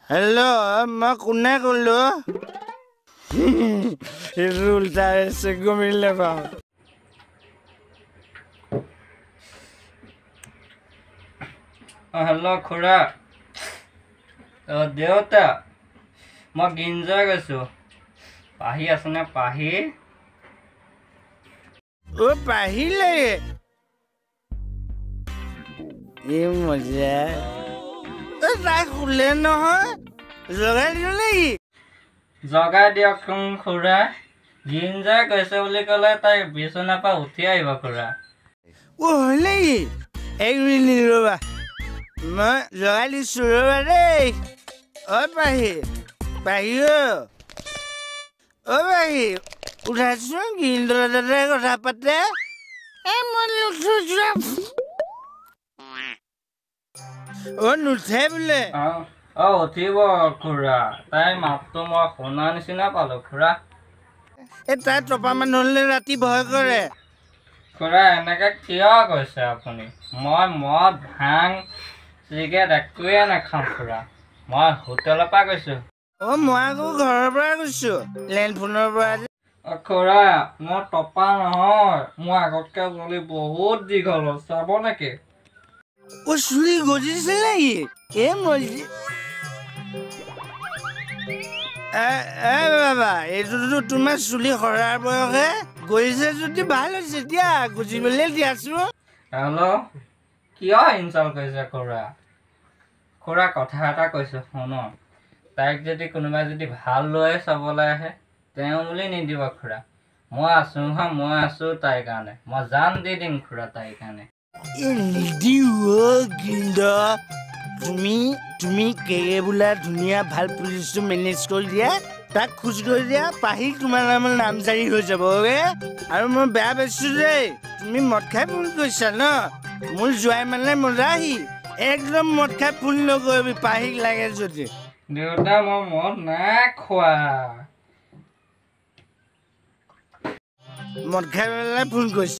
hello मैं कुन्ने कुल्लू उल्टा से मिलने पाऊँ हेलो खुरा देवता मैं गिंजा गो पाही आसने पाही ओ पाही लगे ये मजा ताई खुले न जगा दियो नहीं जगा दियक खुरा गिंजा गसे बोली कले ताई बिछना पा उठी आइबा खुरा ओ नहीं एक मिनट रबा मैं जगा दिसु रबा रे ओ पाही पाही ओ पाही उठासु गिंदरा दादा কথা পাতে এ মন লুচুৰা ओ নুঠে বোলে উঠিব খুৰা তাই মাতটো মই শুনা নিচিনা পালো খুৰা এ তাই টপা মানুহলে ৰাতি ভয় কৰে খুৰা এনেকে কিয় কৈছে আপুনি মই মদ ভাং চিগাৰেট একোৱে নাখাওঁ খুৰা মই হোটেলৰ পৰা কৈছো মই আকৌ ঘৰৰ পৰা কৈছো লেণ্ড ফোনৰ পৰা খুৰা মই টপা নহয় মোৰ আগতকে চুলি বহুত দীঘল চাব নেকি ও চুলি গজিছে নেকি এ মজি বাবা এইটোতো তোমাৰ চুলি সৰাৰ বয়সে গজিছে যদি ভাল হৈছে এতিয়া গজিবলৈ দিয়াছো হেল্ল' কিয় ইনচাল্ট কৰিছে খুৰা খুৰা কথা এটা কৈছো শুন তাইক যদি কোনোবাই যদি ভাল লৈ চাবলৈ আহে তেওঁ বুলি নিদিব খুৰা মই আছো তাইৰ কাৰণে মই জান দি দিম খুৰা তাইৰ কাৰণে তুমি কেৰে বোলা ধুনীয়া ভাল পুলিচটো মেনেজ কৰি দিয়া তাক খোজ কৰি দিয়া পাহি তোমাৰ নাম জাৰি হৈ যাব আৰু মই বেয়া পাইছো দেই তুমি মদ খাই ফোন কৰিছা ন মোৰ জোৱাই মানে মজাহি একদম মদ খাই ফোন নকৰিবি পাহিক লাগে যদি দেউতা মই মদ নাই খোৱা মদ খাই পেলাই ফোন কৰিছে